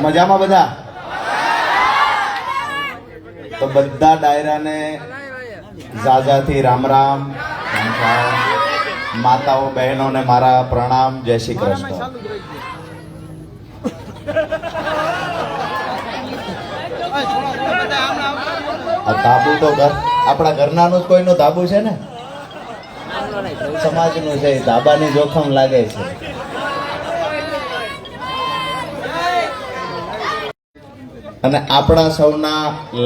મજામાં બધા? તો બધા ડાયરાને ઝાઝાથી રામ રામ, માતાઓ બહેનોને મારા પ્રણામ, જય શ્રી કૃષ્ણ. આ ધાબુ તો આપણા ઘરનાનું જ કોઈનું ધાબુ છે ને, સમાજનું છે, ધાબાની જોખમ લાગે છે. અને આપણા સૌના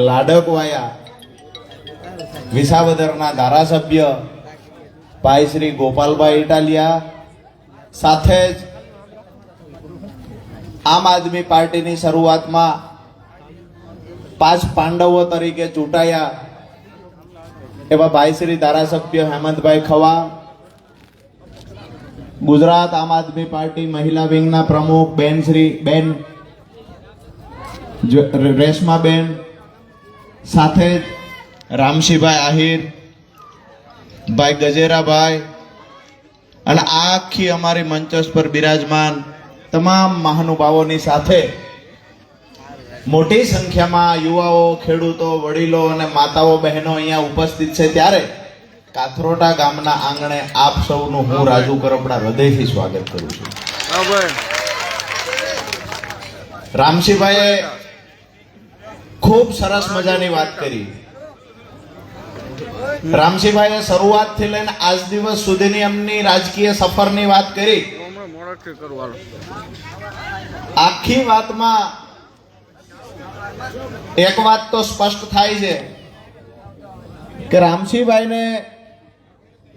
લાડકવાયા વિસાવદરના ધારાસભ્ય ભાઈ શ્રી ગોપાલભાઈ ઇટાલિયા, સાથે જ આમ આદમી પાર્ટીની શરૂઆતમાં 5 પાંડવો તરીકે ચૂંટાયા એવા ભાઈ શ્રી ધારાસભ્ય હેમંતભાઈ ખવા, ગુજરાત આમ આદમી પાર્ટી મહિલા વિંગના પ્રમુખ બેન રેશમાબેન, સાથે જ રામશીભાઈ આહિર, ભાઈ ગજેરાભાઈ, અને આખી અમારી મંચસ પર બિરાજમાન તમામ મહાનુભાવોની સાથે મોટી સંખ્યામાં યુવાઓ, ખેડૂતો, વડીલો અને માતાઓ બહેનો અહીંયા ઉપસ્થિત છે, ત્યારે કાથરોટા ગામના આંગણે આપ સૌનું હું રાજુ કરપડા હૃદયથી સ્વાગત કરું છું. રામશીભાઈએ ખૂબ સરસ મજાની વાત કરી. રામશીભાઈએ શરૂઆતથી લઈને આજ દિવસ સુધીની એમની રાજકીય સફરની વાત કરી. આખી વાતમાં એક વાત તો સ્પષ્ટ થાય છે કે રામશીભાઈને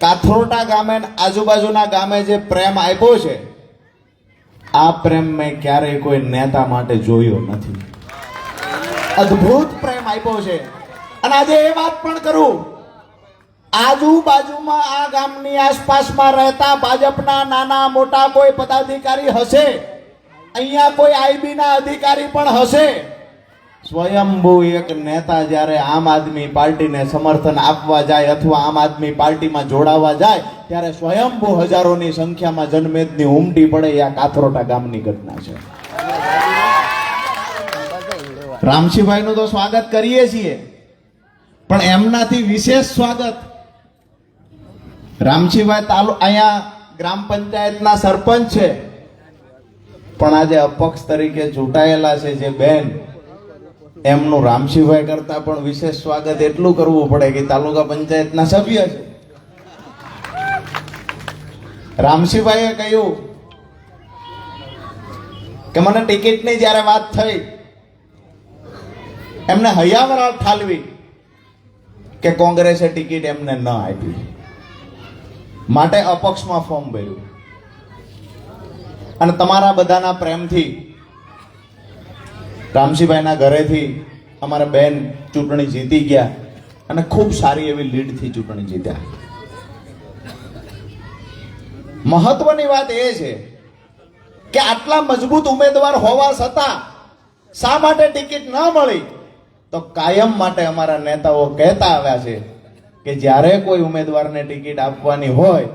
કાથરોટા ગામે આજુબાજુના ગામે જે પ્રેમ આપ્યો છે, આ પ્રેમ મેં ક્યારેય કોઈ નેતા માટે જોયો નથી. અદ્ભુત પ્રેમ આપ્યો છે. અને આજે એ વાત પણ કરું, આજુબાજુમાં આ ગામની આસપાસમાં રહેતા ભાજપના નાના મોટા કોઈ પદાધિકારી હશે, અહીંયા કોઈ આઈબીના અધિકારી પણ હશે, સ્વયંભૂ એક નેતા જ્યારે આમ આદમી પાર્ટીને સમર્થન આપવા જાય અથવા આમ આદમી પાર્ટીમાં જોડાવા જાય, ત્યારે સ્વયંભૂ હજારોની સંખ્યામાં જનમેદની ઉમટી પડે. આ કાથરોટા ગામની ઘટના છે. રામશીભાઈનું તો સ્વાગત કરીએ છીએ, પણ એમનાથી વિશેષ સ્વાગત રામશીભાઈ અહીંયા ગ્રામ પંચાયતના સરપંચ છે, પણ આજે અપક્ષ તરીકે ચૂંટાયેલા છે જે બેન, એમનું રામશીભાઈ કરતા પણ વિશેષ સ્વાગત એટલું કરવું પડે કે તાલુકા પંચાયતના સભ્ય છે. રામશીભાઈએ કહ્યું કે મને ટિકિટની જ્યારે વાત થઈ, એમને હૈયાવરાળ ઠાલવી કે કોંગ્રેસે ટિકિટ એમને ન આપી, માટે અપક્ષમાં ફોર્મ ભર્યું. અને તમારા બધાના પ્રેમથી રામશીભાઈના ઘરેથી અમારા બેન ચૂંટણી જીતી ગયા અને ખૂબ સારી એવી લીડથી ચૂંટણી જીત્યા. મહત્વની વાત એ છે કે આટલા મજબૂત ઉમેદવાર હોવા છતાં શા માટે ટિકિટ ન મળી? તો કાયમ માટે અમારા નેતાઓ કહેતા આવ્યા છે કે જ્યારે કોઈ ઉમેદવારને ટિકિટ આપવાની હોય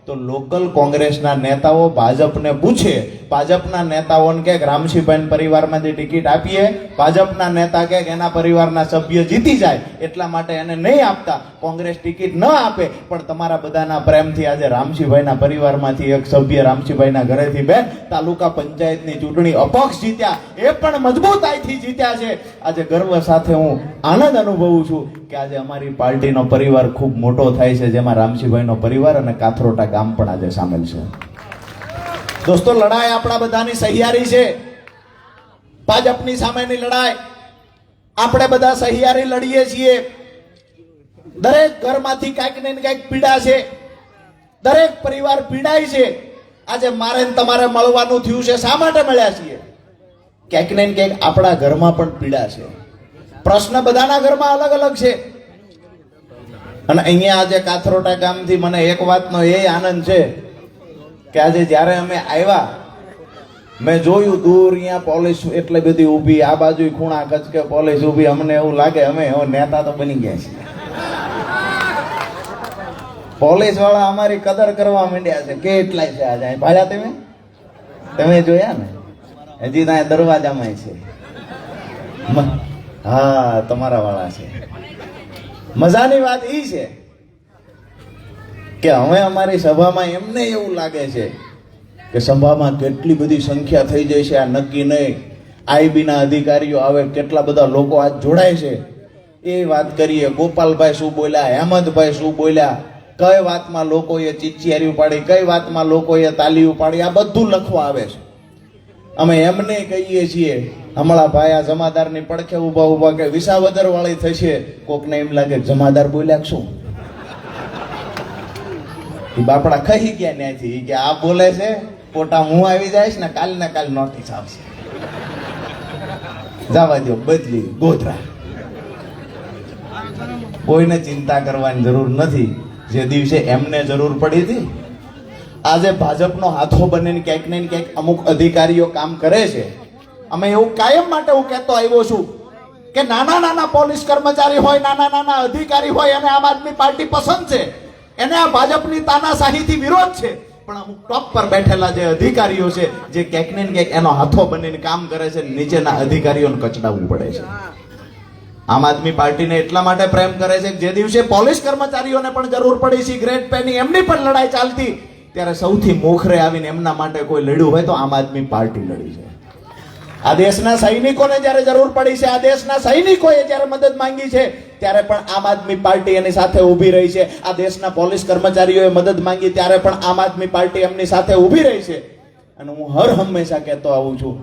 તો લોકલ કોંગ્રેસના નેતાઓ ભાજપને પૂછે, ભાજપના નેતાઓને કે રામશીભાઈ પરિવારમાંથી ટિકિટ આપીએ, ભાજપના નેતા કે એના પરિવારના સભ્ય જીતી જાય એટલા માટે એને નહીં આપતા, કોંગ્રેસ ટિકિટ ન આપે. પણ તમારા બધાના પ્રેમથી આજે રામશીભાઈના પરિવારમાંથી એક સભ્ય રામશીભાઈના ઘરેથી બેન તાલુકા પંચાયતની ચૂંટણી અપક્ષ જીત્યા, એ પણ મજબૂતાઈથી જીત્યા છે. આજે ગર્વ સાથે હું આનંદ અનુભવું છું કે આજે અમારી પાર્ટીનો પરિવાર ખૂબ મોટો થાય છે, જેમાં રામશીભાઈનો પરિવાર અને કાથરોટા ગામ પણ આજે સામેલ છે. દોસ્તો, લડાઈ આપણા બધાની સહિયારી છે. ભાજપની સામેની લડાઈ આપણે બધા સહિયારી લડીએ છીએ. દરેક ઘરમાંથી કાંઈક ને કાંઈક પીડા છે, દરેક પરિવાર પીડાય છે. આજે મારે તમારે મળવાનું થયું છે, શા માટે મળ્યા છીએ? ક્યાંક ને ક્યાંક આપણા ઘરમાં પણ પીડા છે. પ્રશ્ન બધાના ઘરમાં અલગ અલગ છે. અને અહીંયા આજે કાથરોટા ગામથી મને એક વાતનો એ આનંદ છે કે આજે જ્યારે અમે આવ્યા, મેં જોયું દૂર અહીંયા પોલીસ એટલે બધી ઊભી, આ બાજુ ખૂણા કચકે પોલીસ ઊભી. અમને એવું લાગે અમે નેતા તો બની ગયા છીએ. પોલીસ વાળા અમારી કદર કરવા માંડ્યા છે. કેટલાય છે આજે અહીં ભાડ્યા તમે જોયા ને? હજી ત્યાં દરવાજામાં છે. હા, તમારા વાળા છે. મજાની વાત ઈ છે કે હવે અમારી સભામાં એમને એવું લાગે છે કે સભામાં કેટલી બધી સંખ્યા થઈ જાય છે આ નક્કી નહીં. આઈબી ના અધિકારીઓ આવે, કેટલા બધા લોકો આજ જોડાય છે એ વાત કરીએ. ગોપાલભાઈ શું બોલ્યા, હેમંતભાઈ શું બોલ્યા, કઈ વાતમાં લોકોએ ચીચિયારી પાડી, કઈ વાતમાં લોકોએ તાલી પાડી, આ બધું લખવા આવે છે. અમે એમને કહીએ છીએ હમણાં ભાઈ આ જમાદારની પડખે ઉભા ઉભા કે વિસાવદર વાળી થશે, કોકને એમ લાગે જમાદાર બોલ્યા શું, બાપડા કહી ગયા ત્યાંથી કે આ બોલે છે, પોટા હું આવી જાય ને કાલ ને કાલ નોટિસ આવશે, જવા દો, બદલી ગોધરા. કોઈને ચિંતા કરવાની જરૂર નથી. જે દિવસે એમને જરૂર પડી હતી, આજે ભાજપનો હાથો બનીને ક્યાંક ને ક્યાંક અમુક અધિકારીઓ કામ કરે છે. અમે એવું કાયમ માટે હું કહેતો આવ્યો છું કે નાના નાના પોલીસ કર્મચારી હોય, નાના નાના અધિકારી હોય, અને આમ આદમી પાર્ટી પસંદ છે, એને આ ભાજપની તાનાશાહીથી વિરોધ છે. પણ અમુક ટોપ પર બેઠેલા જે અધિકારીઓ છે, જે ક્યાંક ને ક્યાંક એનો હાથો બનીને કામ કરે છે, નીચેના અધિકારીઓને કચડાવવું પડે છે. આમ આદમી પાર્ટીને એટલા માટે પ્રેમ કરે છે કે જે દિવસે પોલીસ કર્મચારીઓને પણ જરૂર પડી, સિગરેટ પેની એમની પણ લડાઈ ચાલતી, ત્યારે સૌથી મોખરે આવીને એમના માટે કોઈ લડ્યું હોય તો આમ આદમી પાર્ટી લડી છે. આ દેશના સૈનિકોને જ્યારે જરૂર પડી છે, આ દેશના સૈનિકોએ જ્યારે મદદ માંગી છે, ત્યારે પણ આમ આદમી પાર્ટી એની સાથે ઊભી રહી છે. આ દેશના પોલીસ કર્મચારીઓએ મદદ માંગી ત્યારે પણ આમ આદમી પાર્ટી એમની સાથે ઊભી રહી છે. અને હું હર હંમેશા કહેતો આવું છું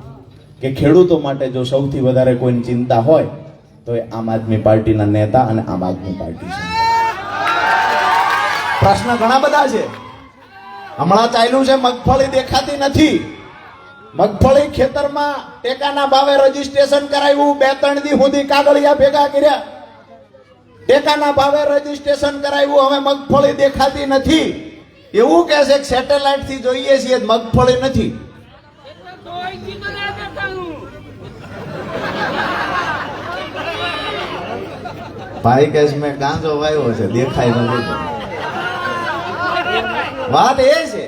કે ખેડૂતો માટે જો સૌથી વધારે કોઈની ચિંતા હોય તો એ આમ આદમી પાર્ટીના નેતા અને આમ આદમી પાર્ટી છે. પ્રશ્ન ઘણા બધા છે. હમણાં ચાલ્યું છે મગફળી દેખાતી નથી. મગફળી ખેતરમાં ટેકાના ભાવે રજીસ્ટ્રેશન કરાવ્યું, 2-3 દી સુધી કાગળિયા ભેગા કર્યા, ટેકાના ભાવે રજીસ્ટ્રેશન કરાવ્યું, હવે મગફળી દેખાતી નથી. એવું કહે છે કે સેટેલાઇટ થી જોઈએ છીએ, મગફળી નથી. ભાઈ કહે મેં ગાંજો વાવ્યો છે, દેખાય નથી. વાત એ છે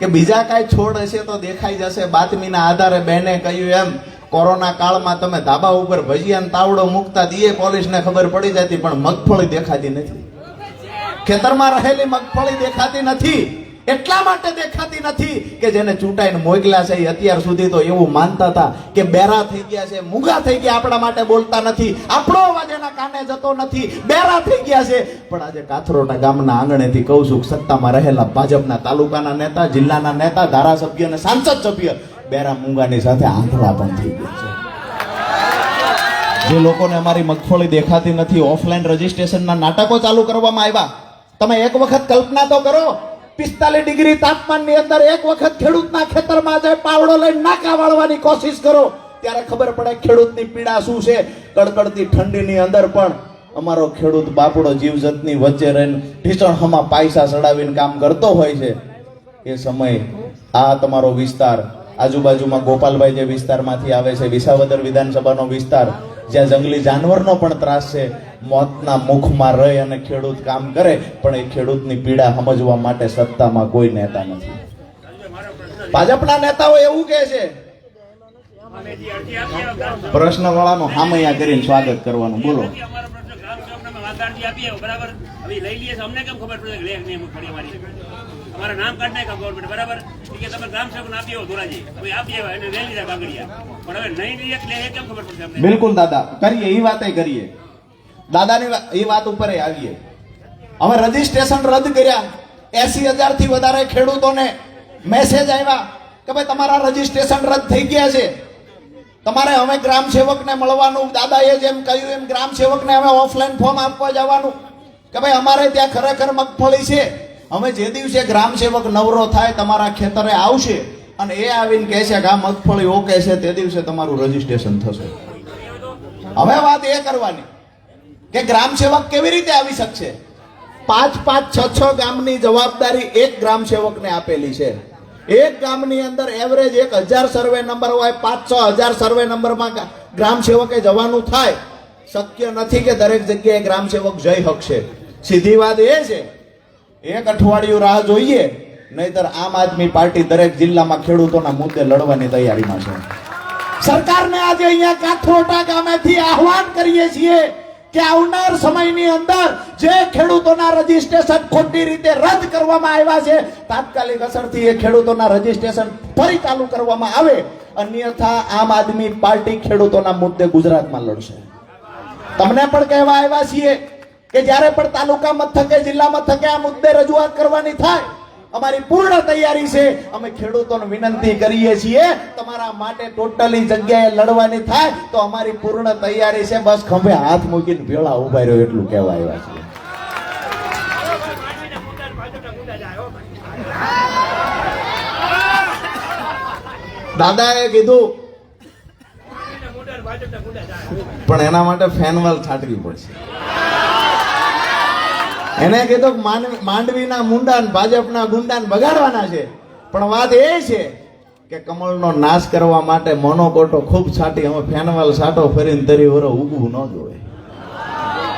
કે બીજા કાંઈ છોડ હશે તો દેખાઈ જશે. બાતમીના આધારે બેને કહ્યું એમ, કોરોના કાળમાં તમે ધાબા ઉપર ભજીયાનો તાવડો મૂકતા દીએ પોલીસને ખબર પડી જતી, પણ મગફળી દેખાતી નથી. ખેતરમાં રહેલી મગફળી દેખાતી નથી. એટલા માટે દેખાતી નથી કે જેને ચૂંટાઈને મોકલ્યા છે એ અત્યાર સુધી તો એવું માનતા હતા કે બેરા થઈ ગયા છે, મૂંગા થઈ ગયા, આપણા માટે બોલતા નથી, આપણો અવાજ એના કાને જતો નથી, બેરા થઈ ગયા છે. પણ આજે કાથરોટા ગામના આંગણેથી કહું છું, સત્તામાં રહેલા ભાજપના તાલુકાના નેતા, જિલ્લાના નેતા, ધારાસભ્ય અને સાંસદ સભ્ય બેરા મૂંગાની સાથે આંધળા પણ થઈ ગયા છે. જે લોકોને અમારી મગફળી દેખાતી નથી, ઓફલાઈન રજીસ્ટ્રેશનના નાટકો ચાલુ કરવામાં આવ્યા. તમે એક વખત કલ્પના તો કરો, 45 ડિગ્રી તાપમાનની અંદર એક વખત ખેડૂતના ખેતરમાં જાય પાવડો લઈને નાકા વાળવાની કોશિશ કરો, ત્યારે ખબર પડે ખેડૂતની પીડા શું છે. કડકડતી ઠંડીની અંદર પણ અમારો ખેડૂત બાપડો જીવજંતની વચ્ચે રહીને ઢીચણમાં પાયસા ચડાવીને કામ કરતો હોય છે. એ સમય આ તમારો વિસ્તાર, આજુબાજુમાં ગોપાલભાઈ જે વિસ્તારમાંથી આવે છે, વિસાવદર વિધાનસભાનો વિસ્તાર, જ્યાં જંગલી જાનવરનો પણ ત્રાસ છે, મોતના મુખમાં રહી અને ખેડૂત કામ કરે, પણ એ ખેડૂતની પીડા સમજવા માટે સત્તામાં કોઈ નેતા નથી. ભાજપના નેતાઓ એવું કહે છે, પ્રશ્ન વાળાનો હામૈયા કરીને સ્વાગત કરવાનું. બોલો. અમારા નામ કાઢ નાખ્યા ગવર્મેન્ટ, બરાબર? કે તમે ગ્રામ સેવક આપી આવો ધોરાજી, હવે આપી આવ્યા એને લઈ લીધા કાગળિયા, પણ હવે નહીં લઈએ એટલે એ કેમ ખબર પડશે અમને? બિલકુલ દાદા, કરીએ એ વાતે કરીએ. દાદાની એ વાત ઉપર આવીએ. હવે રજીસ્ટ્રેશન રદ કર્યા, 80,000 થી વધારે ખેડૂતોને મેસેજ આવ્યા કે ભાઈ તમારા રજીસ્ટ્રેશન રદ થઈ ગયા છે, તમારે હવે ગ્રામ સેવકને મળવાનું. દાદાએ જેમ કહ્યું એમ ગ્રામ સેવકને હવે ઓફલાઈન ફોર્મ આપવા જવાનું કે ભાઈ અમારે ત્યાં ખરેખર મગફળી છે. હવે જે દિવસે ગ્રામ સેવક નવરો થાય, તમારા ખેતરે આવશે અને એ આવીને કહે છે કે આ મગફળી ઓકે છે, તે દિવસે તમારું રજીસ્ટ્રેશન થશે. હવે વાત એ કરવાની કે ગ્રામ સેવક કેવી રીતે આવી શકશે. 5-5, 6-6 ગામની જવાબદારી એક ગ્રામ સેવકને આપેલી છે. એક ગામની અંદર એવરેજ 1000 સર્વે નંબર હોય, 5-6 હજાર સર્વે નંબરમાં ગ્રામ સેવકે જવાનું થાય. શક્ય નથી કે દરેક જગ્યાએ ગ્રામ સેવક જઈ શકશે. સીધી વાત એ છે એક અઠવાડિયું રાહ જોઈએ, નહીતર આમ આદમી પાર્ટી દરેક જિલ્લામાં ખેડૂતોના મુદ્દે લડવાની તૈયારીમાં છે. સરકારને આજે અહીંયા કાથરોટા ગામેથી આહવાન કરીએ છીએ કે આવનાર સમયની અંદર જે ખેડૂતોના રજીસ્ટ્રેશન ખોટી રીતે રદ કરવામાં આવ્યા છે, તાત્કાલિક અસરથી એ ખેડૂતોના રજીસ્ટ્રેશન ફરી ચાલુ કરવામાં આવે, અન્યથા આમ આદમી પાર્ટી ખેડૂતોના મુદ્દે ગુજરાતમાં લડશે. તમને પણ કહેવા આવ્યા છીએ કે જ્યારે પણ તાલુકા મથકે જિલ્લા મથકે આ મુદ્દે રજૂઆત કરવાની થાય, અમારી પૂર્ણ તૈયારી છે. અમે ખેડૂતોને વિનંતી કરીએ છીએ, તમારા માટે ટોટલી જગ્યાએ લડવાની થાય તો અમારી પૂર્ણ તૈયારી છે. બસ ખંભે હાથ મૂકીને ભેળા ઉભા રહ્યો એટલું કહેવા આવ્યા છે. દાદાએ કીધું પણ એના માટે ફેનવાલ છાંટવી પડશે. એને કીધું કે માંડવીના મુંડા ને ભાજપના ગુંડા બગાડવાના છે, પણ વાત એ છે કે કમળનો નાશ કરવા માટે મોનોકોટો ખૂબ છાંટી, અમે ફેનવાલ છાંટો ફરીને તરી વરો ઉગવું ન જોવે.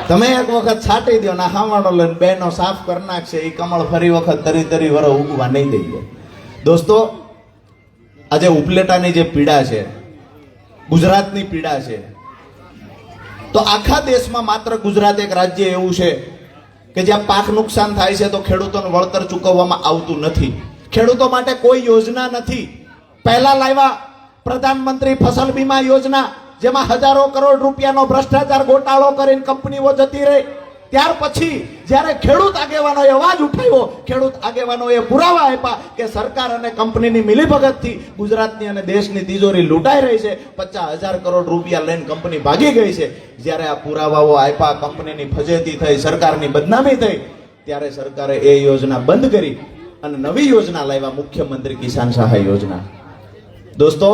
તમે એક વખત છાંટી દો ને હાવાડો લઈને બેનો સાફ કરી નાખશે, એ કમળ ફરી વખત તરી વરો ઉગવા નહીં દઈએ. દોસ્તો, આજે ઉપલેટાની જે પીડા છે, ગુજરાતની પીડા છે, તો આખા દેશમાં માત્ર ગુજરાત એક રાજ્ય એવું છે કે જ્યાં પાક નુકસાન થાય છે તો ખેડૂતોનું વળતર ચૂકવવામાં આવતું નથી. ખેડૂતો માટે કોઈ યોજના નથી. પહેલા લાવ્યા પ્રધાનમંત્રી ફસલ બીમા યોજના, જેમાં હજારો કરોડ રૂપિયાનો ભ્રષ્ટાચાર ગોટાળો કરીને કંપનીઓ જતી રહી. ત્યાર પછી જ્યારે ખેડૂત આગેવાનોએ અવાજ ઉઠાવ્યો, ખેડૂત આગેવાનોએ પુરાવા આપ્યા કે સરકાર અને કંપનીની મિલીભગતથી ગુજરાતની અને દેશની તિજોરી લૂંટાઈ રહી છે, 50,000 કરોડ રૂપિયા લઈને કંપની ભાગી ગઈ છે. જ્યારે આ પુરાવાઓ આપ્યા, કંપનીની ફજેતી થઈ, સરકારની બદનામી થઈ, ત્યારે સરકારે એ યોજના બંધ કરી અને નવી યોજના લાવ્યા, મુખ્યમંત્રી કિસાન સહાય યોજના. દોસ્તો,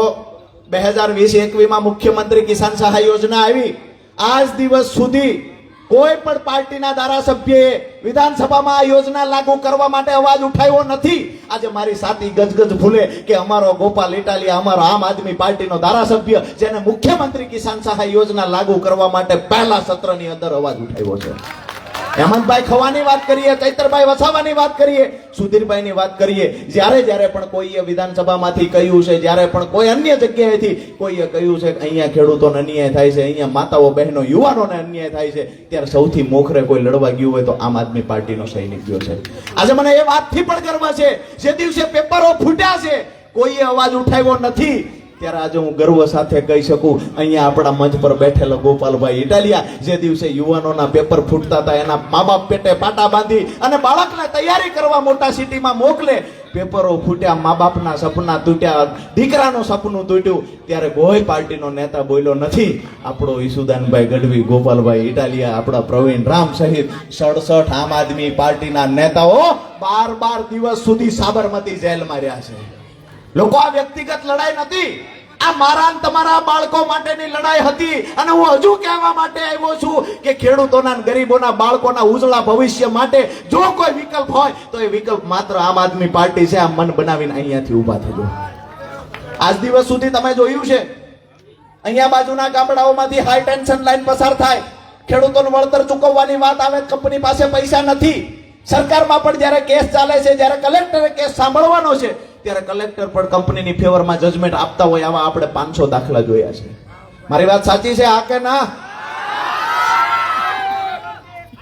2020-21માં મુખ્યમંત્રી કિસાન સહાય યોજના આવી. આજ દિવસ સુધી કોઈ પણ પાર્ટીના ધારાસભ્યએ વિધાનસભામાં આ યોજના લાગુ કરવા માટે અવાજ ઉઠાવ્યો નથી. આજે મારી સાથી ગજગજ ભૂલે કે અમારો ગોપાલ ઇટાલિયા, અમારો આમ આદમી પાર્ટીનો ધારાસભ્ય, જેને મુખ્યમંત્રી કિસાન સહાય યોજના લાગુ કરવા માટે પહેલા સત્રની અંદર અવાજ ઉઠાવ્યો છે. હેમંતભાઈ ખવાની વાત કરીએ, ચૈતરભાઈ વસાવાની વાત કરીએ, સુધીરભાઈની વાત કરીએ, જ્યારે પણ કોઈએ વિધાનસભામાંથી કહ્યું છે, જ્યારે પણ કોઈ અન્ય જગ્યાએથી કોઈએ કહ્યું છે કે અહીંયા ખેડૂતોને અન્યાય થાય છે, અહીંયા માતાઓ બહેનો યુવાનોને અન્યાય થાય છે, ત્યારે સૌથી મોખરે કોઈ લડવા ગયું હોય તો આમ આદમી પાર્ટીનો સૈનિક ગયો છે. આજે મને એ વાતથી પણ ગર્વ છે, જે દિવસે પેપરો ફૂટ્યા છે કોઈએ અવાજ ઉઠાવ્યો નથી, ત્યારે આજે હું ગર્વ સાથે કહી શકું, અહીંયા આપણા મંચ પર બેઠેલા ગોપાલભાઈ ઇટાલિયા જે દિવસે યુવાનોના પેપર ફૂટતા હતા, એના મા બાપ પેટે પાટા બાંધી અને બાળકને તૈયારી કરવા મોટા સિટીમાં મોકલે, પેપરો ફૂટ્યા, મા બાપના સપના તૂટ્યા, દીકરાનું સપનું તૂટ્યું, ત્યારે કોઈ પાર્ટીનો નેતા બોલ્યો નથી. આપણો ઈસુદાનભાઈ ગઢવી, ગોપાલભાઈ ઇટાલિયા, આપણા પ્રવીણ રામ સહિત 67 આમ આદમી પાર્ટીના નેતાઓ 12 દિવસ સુધી સાબરમતી જેલમાં રહ્યા છે. લોકો, આ વ્યક્તિગત લડાઈ નથી, આ મારા અને તમારા બાળકો માટેની લડાઈ હતી. અને હું હજુ કહેવા માટે આવ્યો છું કે ખેડૂતોના અને ગરીબોના બાળકોના ઉજળા ભવિષ્ય માટે જો કોઈ વિકલ્પ હોય તો એ વિકલ્પ માત્ર આમ આદમી પાર્ટી છે. આ મન બનાવીને અહીંયાથી ઊભા થજો. આજ દિવસ સુધી તમે જોયું છે, અહીંયા બાજુના ગામડાઓમાંથી હાઈ ટેન્શન લાઈન પસાર થાય, ખેડૂતોનું વળતર ચૂકવવાની વાત આવે, કંપની પાસે પૈસા નથી. સરકારમાં પણ જ્યારે કેસ ચાલે છે, જ્યારે કલેક્ટરે કેસ સાંભળવાનો છે, ત્યારે કલેક્ટર પણ કંપનીની ફેવરમાં જજમેન્ટ આપતા હોય, આવા આપણે 500 દાખલા જોયા છે. મારી વાત સાચી છે આ કે ના?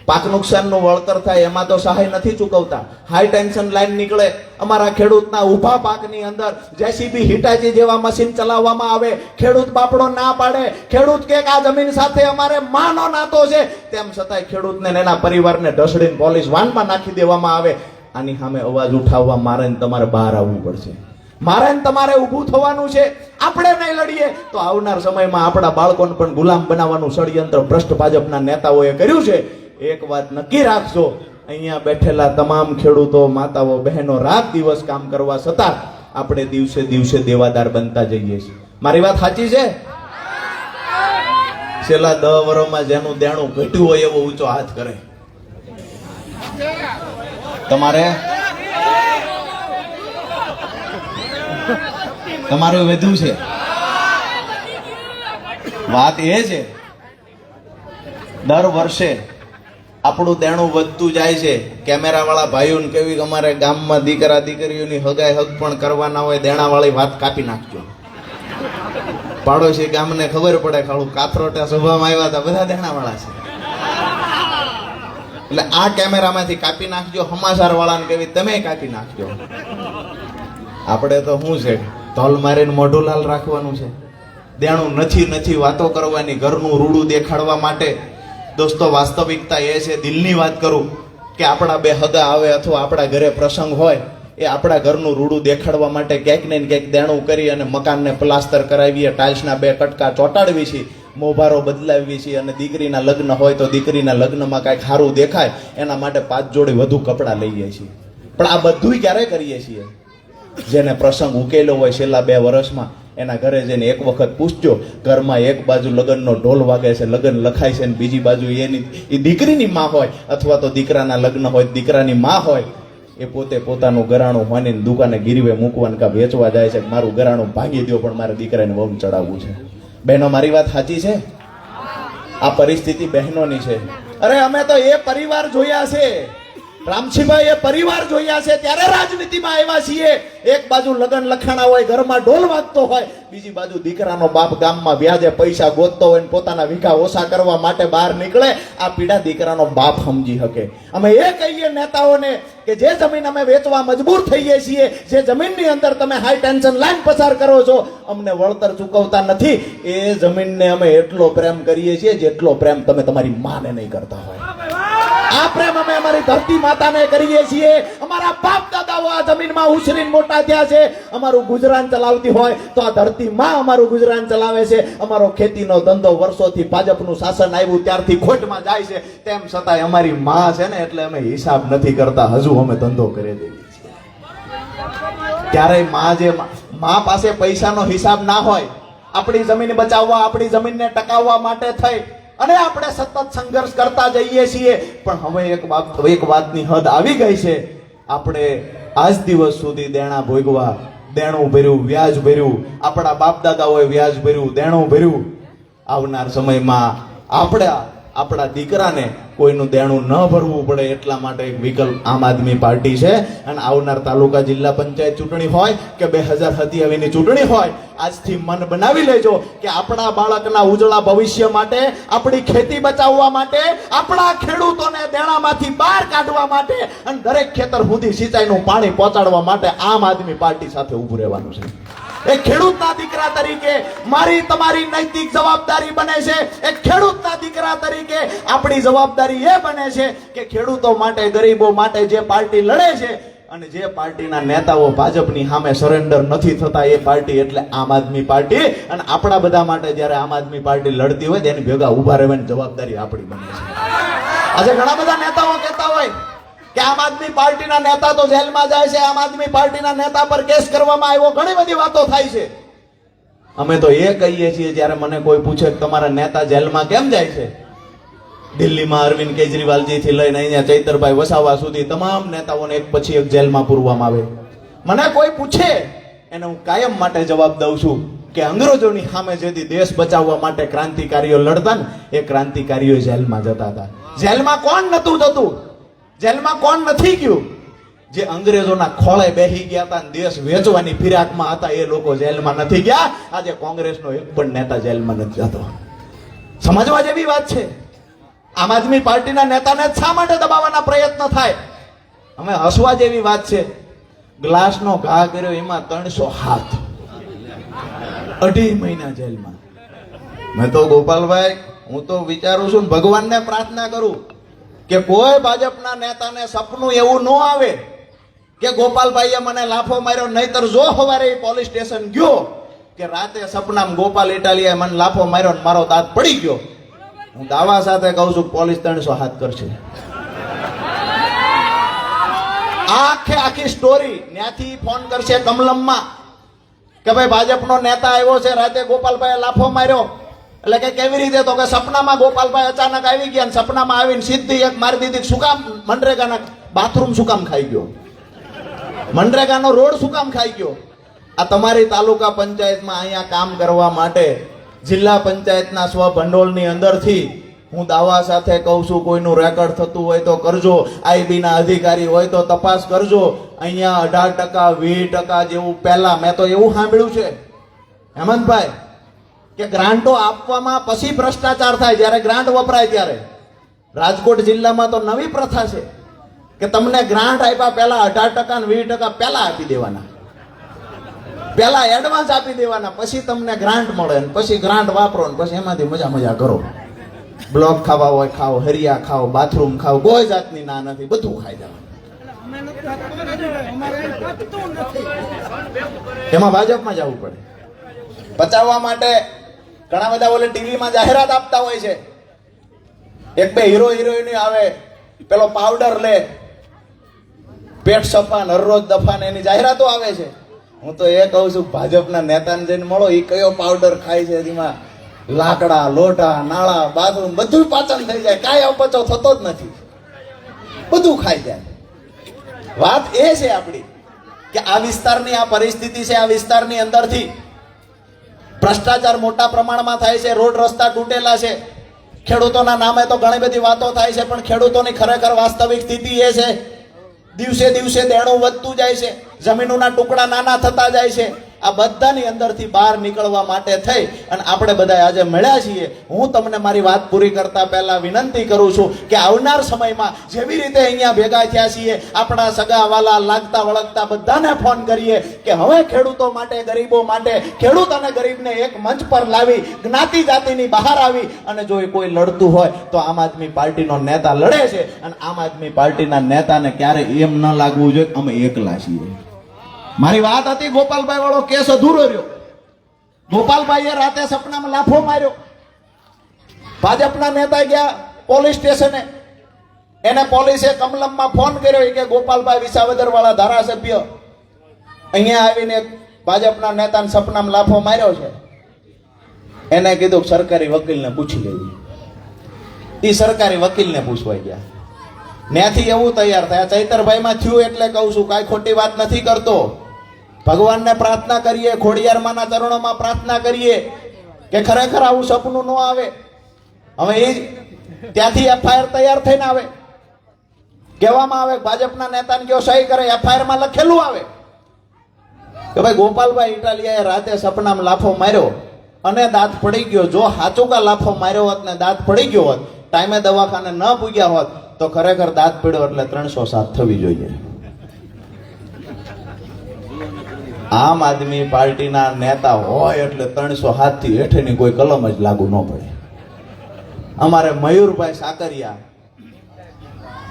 પાક નુકસાનનું વળતર થાય એમાં તો સહાય નથી ચૂકવતા. હાઈ ટેન્શન લાઈન નીકળે, અમારા ખેડૂતના ઊભા પાકની અંદર જેસીબી હિટાચી જેવા મશીન ચલાવવામાં આવે, ખેડૂત બાપડો ના પાડે, ખેડૂત કે આ જમીન સાથે અમારે માનો નાતો છે, તેમ છતાંય ખેડૂતને એના પરિવારને ઢસડીને પોલીસ વાનમાં નાખી દેવામાં આવે. આની સામે અવાજ ઉઠાવવા મારે ને તમારે બહાર આવવું પડશે, મારે ને તમારે ઊભું થવાનું છે. આપણે નહીં લડીએ તો આવનાર સમયમાં આપણા બાળકોને પણ ગુલામ બનાવવાનું ષડયંત્ર ભ્રષ્ટ ભાજપના નેતાઓએ કર્યું છે. એક વાત નક્કી રાખજો, અહીંયા બેઠેલા તમામ ખેડૂતો, માતાઓ, બહેનો રાત દિવસ કામ કરવા છતાં આપણે દિવસે દિવસે દેવાદાર બનતા જઈએ છીએ. મારી વાત સાચી છે? છેલ્લા 10 વર્ષમાં જેનું દેણું ઘટ્યું હોય એવો ઊંચો હાથ કરે. તમારું વધુ છે. વાત એ છે, દર વર્ષે આપણું દેણું વધતું જાય છે. કેમેરાવાળા ભાઈઓને કેવી અમારે ગામમાં દીકરા દીકરીઓની હગાઈ હગ પણ કરવાના હોય, દેણાવાળી વાત કાપી નાખજો. પાડોશી ગામને ખબર પડે ખાલું કાથરોટા સભામાં આવ્યા હતા બધા દેણાવાળા છે, એટલે આ કેમેરામાંથી કાપી નાખજો. સમાચાર વાળાને કેવી તમે કાપી નાખજો. આપણે તો શું છે, ધોલ મારીને મોઢું લાલ રાખવાનું છે. દેણું નથી વાતો કરવાની, ઘરનું રૂડું દેખાડવા માટે. દોસ્તો વાસ્તવિકતા એ છે, દિલની વાત કરું, કે આપણા બે હગા આવે અથવા આપણા ઘરે પ્રસંગ હોય, એ આપણા ઘરનું રૂડું દેખાડવા માટે ક્યાંક ને ક્યાંક દેણું કરી અને મકાનને પ્લાસ્ટર કરાવીએ, ટાઇલ્સના 2 કટકા ચોંટાડવી છીએ, મોભારો બદલાવી છીએ, અને દીકરીના લગ્ન હોય તો દીકરીના લગ્નમાં કાંઈક સારું દેખાય એના માટે 5 જોડી વધુ કપડાં લઈએ છીએ. પણ આ બધુંય ક્યારે કરીએ છીએ? જેને પ્રસંગ ઉકેલ્યો હોય છેલ્લા 2 વર્ષમાં, એના ઘરે જઈને એક વખત પૂછજો. ઘરમાં એક બાજુ લગ્નનો ઢોલ વાગે છે, લગ્ન લખાય છે, અને બીજી બાજુ એ દીકરીની માં હોય, અથવા તો દીકરાના લગ્ન હોય દીકરાની માં હોય, એ પોતે પોતાનું ઘરાણું માનીને દુકાને ગીરવે મૂકવાનું કા વેચવા જાય છે. મારું ઘરાણું ભાંગી દો પણ મારે દીકરાને વહુ ચડાવવું છે. બહેનો, મારી વાત સાચી છે? આ પરિસ્થિતિ બહેનોની છે. અરે અમે તો એ પરિવાર જોયા છે રામજીભાઈ, એ પરિવાર જોયા છે ત્યારે રાજનીતિમાં આવ્યા છીએ. એક બાજુ લગ્ન લખાણા હોય, ઘરમાં ઢોલ વાગતો હોય, બીજી બાજુ દીકરાનો બાપ ગામમાં વ્યાજે પૈસા ગોતતો હોય ને પોતાના વિખા ઓછા કરવા માટે બહાર નીકળે. આ પીડા દીકરાનો બાપ સમજી શકે. અમે એ કહીએ નેતાઓને કે જે જમીન અમે વેચવા મજબૂર થઈએ છીએ, જે જમીનની અંદર તમે હાઈ ટેન્શન લાઈન પસાર કરો છો, અમને વળતર ચૂકવતા નથી, એ જમીનને અમે એટલો પ્રેમ કરીએ છીએ જેટલો પ્રેમ તમે તમારી માને નહીં કરતા હોય. આ પ્રેમ અમે અમારી ધરતી માતાને કરીએ છીએ. અમારા બાપ દાદાઓ આ જમીનમાં ઉછરીને મોટા થયા છે. અમારું ગુજરાન ચલાવતી હોય તો આ ધરતી માં અમારું ગુજરાન ચલાવે છે. અમારો ખેતીનો ધંધો વર્ષોથી ભાજપનું શાસન આવ્યું ત્યારથી ખોટમાં જાય છે, તેમ છતાંય અમારી માં છે ને, એટલે અમે હિસાબ નથી કરતા, હજુ અમે ધંધો કરી દઈએ છીએ. ક્યારેય માં પાસે પૈસાનો હિસાબ ના હોય. આપણી જમીન બચાવવા, આપણી જમીનને ટકાવવા માટે થઈ અને આપણે સતત સંઘર્ષ કરતા જઈએ છીએ. પણ હવે એક વાતની હદ આવી ગઈ છે. આપણે આજ દિવસ સુધી દેણા ભોગવા, દેણું ભર્યું, વ્યાજ ભર્યું, આપણા બાપ દાદાઓએ વ્યાજ ભર્યું, દેણું ભર્યું. આવનાર સમયમાં આપણા દીકરાને કોઈનું દેણું ન ભરવું પડે એટલા માટે એક વિકલ્પ આમ આદમી પાર્ટી છે. અને આવનાર તાલુકા જિલ્લા પંચાયત ચૂંટણી હોય કે 2027ની ચૂંટણી હોય, આજથી મન બનાવી લેજો કે આપણા બાળકના ઉજળા ભવિષ્ય માટે, આપણી ખેતી બચાવવા માટે, આપણા ખેડૂતોને દેણામાંથી બહાર કાઢવા માટે અને દરેક ખેતર સુધી સિંચાઈનું પાણી પહોંચાડવા માટે આમ આદમી પાર્ટી સાથે ઊભું રહેવાનું છે. એક ખેડૂતના દીકરા તરીકે મારી તમારી નૈતિક જવાબદારી બને છે. એક ખેડૂતના દીકરા તરીકે આપણી જવાબદારી એ બને છે કે ખેડૂતો માટે, ગરીબો માટે જે પાર્ટી લડે છે અને જે પાર્ટીના નેતાઓ ભાજપની સામે સરેન્ડર નથી થતા, એ પાર્ટી એટલે આમ આદમી પાર્ટી. અને આપણા બધા માટે જ્યારે આમ આદમી પાર્ટી લડતી હોય તેની ભેગા ઉભા રહેવાની જવાબદારી આપણી બને છે. આજે ઘણા બધા નેતાઓ કહેતા હોય કે આમ આદમી પાર્ટીના નેતા તો જેલમાં જાય છે, આમ આદમી પાર્ટીના નેતા પર કેસ કરવામાં આવ્યો, ઘણી બધી વાતો થાય છે. અમે તો એ કહીએ છીએ, જ્યારે મને કોઈ પૂછે કે તમારા નેતા જેલમાં કેમ જાય છે, દિલ્હીમાં અરવિંદ કેજરીવાલજી થી લઈને અહીંયા ચૈતરભાઈ વસાવા સુધી તમામ નેતાઓને એક પછી એક જેલમાં પૂરવામાં આવે. મને કોઈ પૂછે એને હું કાયમ માટે જવાબ દઉં છું કે અંગ્રેજોની સામે જેથી દેશ બચાવવા માટે ક્રાંતિકારીઓ લડતા ને, એ ક્રાંતિકારીઓ જેલમાં જતા હતા. જેલમાં કોણ નતું જતું? જેલમાં કોણ નથી ગયું? જે અંગ્રેજોના ખોળે બેસી ગયા હતા, દેશ વેચવાની ફિરાકમાં હતા, એ લોકો જેલમાં નથી ગયા. આજે કોંગ્રેસનો એક પણ નેતા જેલમાં નથી જતો. સમજવા જેવી વાત છે. આમ આદમી પાર્ટીના નેતાને શા માટે દબાવવાના પ્રયત્ન થાય? અમે હસવા જેવી વાત છે. ગ્લાસનો ઘા કર્યો એમાં 300 હાથ, 2.5 મહિના જેલમાં. મેં તો ગોપાલભાઈ, હું તો વિચારું છું, ભગવાનને પ્રાર્થના કરું કે કોઈ ભાજપના નેતાને સપનું એવું ન આવે કે ગોપાલભાઈએ મને લાફો માર્યો, નહીતર જો સવારે પોલીસ સ્ટેશન ગયો કે રાતે સપનામાં ગોપાલ ઇટાલિયાએ મને લાફો માર્યો ને મારો દાંત પડી ગયો, હું દાવા સાથે કહું છું પોલીસ 300 હાથ કરશે. આખી સ્ટોરી ત્યાંથી ફોન કરશે કમલમમાં કે ભાઈ ભાજપનો નેતા આવ્યો છે, રાતે ગોપાલભાઈએ લાફો માર્યો. એટલે કે કેવી રીતે? તો કે સપનામાં ગોપાલભાઈ અચાનક આવી ગયા, સપનામાં આવીને સીધી એક મારી દીધી. શું કામ? મનરેગાના બાથરૂમ શું કામ ખાઈ ગયો? મનરેગાનો રોડ શું કામ ખાઈ ગયો? આ તમારી તાલુકા પંચાયતમાં અહીંયા કામ કરવા માટે જિલ્લા પંચાયતના સ્વભંડોળની અંદરથી હું દાવા સાથે કહું છું, કોઈનું રેકોર્ડ થતું હોય તો કરજો, આઈબી ના અધિકારી હોય તો તપાસ કરજો. અહીંયા 18%, 20% જેવું પહેલા મેં તો એવું સાંભળ્યું છે હેમંતભાઈ કે ગ્રાન્ટો આપવામાં પછી ભ્રષ્ટાચાર થાય, જ્યારે ગ્રાન્ટ વપરાય ત્યારે. રાજકોટ જિલ્લામાં તો નવી પ્રથા છે કે તમને ગ્રાન્ટ આપ્યા પહેલા 18% ને 20% પહેલા આપી દેવાના, પહેલા એડવાન્સ આપી દેવાના, પછી તમને ગ્રાન્ટ મળે ને પછી ગ્રાન્ટ વાપરો ને પછી એમાંથી મજા કરો. બ્લોક ખાવા હોય ખાઓ, હરિયા ખાઓ, બાથરૂમ ખાઓ, કોઈ જાતની ના નથી, બધું ખાઈ જવાનું. એમાં ભાજપમાં જવું પડે. બચાવવા માટે ઘણા બધા ઓલે ટીવીમાં જાહેરાત આપતા હોય છે, એક બે હીરો હિરોઈન આવે, પેલો પાવડર લે, પેટ સફાન, હરરોજ દફાન, એની જાહેરાતો આવે છે. હું તો એ કહું છું, ભાજપના નેતાને જઈને મળો, એ કયો પાવડર ખાય છે, એમાં લાકડા, લોટા, નાળા, બાથરૂમ બધું પાચન થઈ જાય, કાંઈ અપચો થતો જ નથી, બધું ખાઈ જાય. વાત એ છે આપણી કે આ વિસ્તારની આ પરિસ્થિતિ છે. આ વિસ્તારની અંદરથી ભ્રષ્ટાચાર મોટા પ્રમાણમાં થાય છે, રોડ રસ્તા તૂટેલા છે, ખેડૂતોના નામે તો ઘણી બધી વાતો થાય છે, પણ ખેડૂતોની ખરેખર વાસ્તવિક સ્થિતિ એ છે, દિવસે દિવસે દેણું વધતું જાય છે, જમીનોના ટુકડા નાના થતા જાય છે. આ બધાની અંદરથી બહાર નીકળવા માટે થઈ અને આપણે બધા આજે મળ્યા છીએ. હું તમને મારી વાત પૂરી કરતા પહેલા વિનંતી કરું છું કે આવનાર સમયમાં જેવી રીતે અહીંયા ભેગા થયા છીએ, આપણા સગાવાલા, લાગતા વળગતા બધાને ફોન કરીએ કે હવે ખેડૂતો માટે, ગરીબો માટે, ખેડૂત અને ગરીબને એક મંચ પર લાવી, જ્ઞાતિ જાતિની બહાર આવી અને જો એ કોઈ લડતું હોય તો આમ આદમી પાર્ટીનો નેતા લડે છે. અને આમ આદમી પાર્ટીના નેતાને ક્યારે એમ ન લાગવું જોઈએ અમે એકલા છીએ. મારી વાત હતી ગોપાલભાઈ વાળો કેસ અધૂરો રહ્યો. ગોપાલભાઈએ રાતે સપનામાં લાફો માર્યો. ભાજપના નેતા ગયા પોલીસ સ્ટેશને, એને પોલીસે કમલમમાં ફોન કર્યો કે ગોપાલભાઈ વિસાવદર વાળા ધારાસભ્ય અહીંયા આવીને ભાજપના નેતાને સપનામાં લાફો માર્યો છે. એને કીધું સરકારી વકીલને પૂછી લેવી. એ સરકારી વકીલને પૂછવા ગયા. ત્યાંથી એવું તૈયાર થયા. ચૈતરભાઈમાં થયું એટલે કહું છું, કાંઈ ખોટી વાત નથી કરતો. ભગવાનને પ્રાર્થના કરીએ, ખોડિયારમાંના ચરણોમાં પ્રાર્થના કરીએ કે ખરેખર આવું સપનું ન આવે. હવે એ ત્યાંથી એફઆઈઆર તૈયાર થઈને આવે, કહેવામાં આવે ભાજપના નેતાને કયો સહી કરે, એફઆઈઆરમાં લખેલું આવે કે ભાઈ ગોપાલભાઈ ઇટાલિયાએ રાતે સપનામાં લાફો માર્યો અને દાંત પડી ગયો. જો હાચુકા લાફો માર્યો હોત ને દાંત પડી ગયો હોત, ટાઈમે દવાખાને ન પૂગ્યા હોત તો ખરેખર દાંત પડ્યો એટલે 307 થવી જોઈએ. આમ આદમી પાર્ટીના નેતા હોય એટલે 307 થી હેઠળની કોઈ કલમ જ લાગુ ન પડે. અમારે મયુરભાઈ સાકરિયા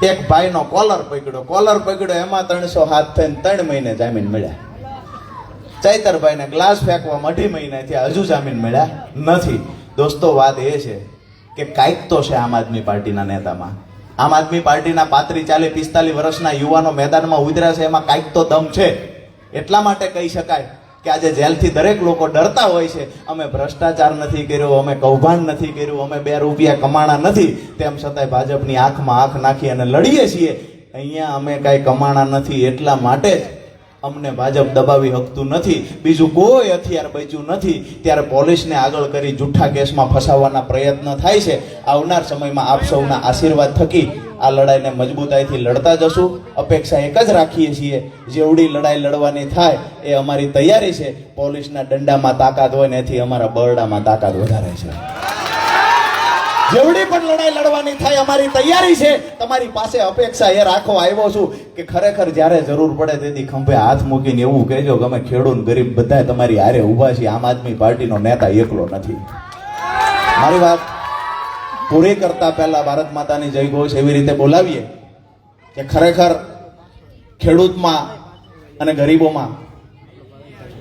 એક ભાઈનો કોલર પકડ્યો, એમાં 307 થઈને 3 મહિને જામીન મળ્યા. ચૈતરભાઈને ગ્લાસ ફેંકવા 2 મહિના થયા, હજુ જામીન મળ્યા નથી. દોસ્તો, વાત એ છે કે કાંઈક તો છે આમ આદમી પાર્ટીના નેતામાં. આમ આદમી પાર્ટીના 35, 40, 45 વર્ષના યુવાનો મેદાનમાં ઉતર્યા છે, એમાં કાંઈક તો દમ છે. એટલા માટે કહી શકાય કે આજે જેલથી દરેક લોકો ડરતા હોય છે. અમે ભ્રષ્ટાચાર નથી કર્યો, અમે કૌભાંડ નથી કર્યું, અમે 2 રૂપિયા કમાણા નથી, તેમ છતાંય ભાજપની આંખમાં આંખ નાખી અને લડીએ છીએ. અહીંયા અમે કાંઈ કમાણા નથી, એટલા માટે જ અમને ભાજપ દબાવી શકતું નથી. બીજું કોઈ હથિયાર બચ્યું નથી. ત્યારે પોલીસને આગળ કરી જૂઠા કેસમાં ફસાવવાના પ્રયત્ન થાય છે. આવનાર સમયમાં આપ સૌના આશીર્વાદ થકી આ લડાઈને મજબૂતાઈથી લડતા જશું. અપેક્ષા એક જ રાખીએ છીએ, જેવડી લડાઈ લડવાની થાય એ અમારી તૈયારી છે. પોલીસના દંડામાં તાકાત હોય ને એથી અમારા બરડામાં તાકાત વધારે છે. જેવડી પણ લડાઈ લડવાની થાય અમારી તૈયારી છે. તમારી પાસે અપેક્ષા એ રાખો આવ્યો છું કે ખરેખર જ્યારે જરૂર પડે તેથી ખંભે હાથ મૂકીને એવું કહેજો કે અમે ખેડૂત ગરીબ બધા તમારી હારે ઊભા છીએ. આમ આદમી પાર્ટીનો નેતા એકલો નથી. મારી વાત પૂરી કરતા પહેલા ભારત માતાની જય ઘોષ એવી રીતે બોલાવીએ કે ખરેખર ખેડૂતમાં અને ગરીબોમાં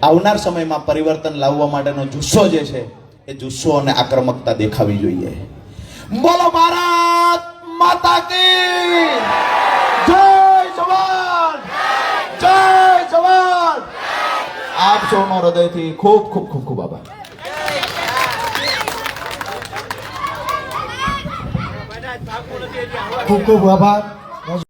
આવનાર સમયમાં પરિવર્તન લાવવા માટેનો જુસ્સો જે છે એ જુસ્સો અને આક્રમકતા દેખાવી જોઈએ. બોલો ભારત માતા કી જય જવાન, જય જવાન. આપ સૌનો હૃદયથી ખૂબ ખૂબ ખૂબ ખૂબ આભાર. ખૂબ ખૂબ આભાર.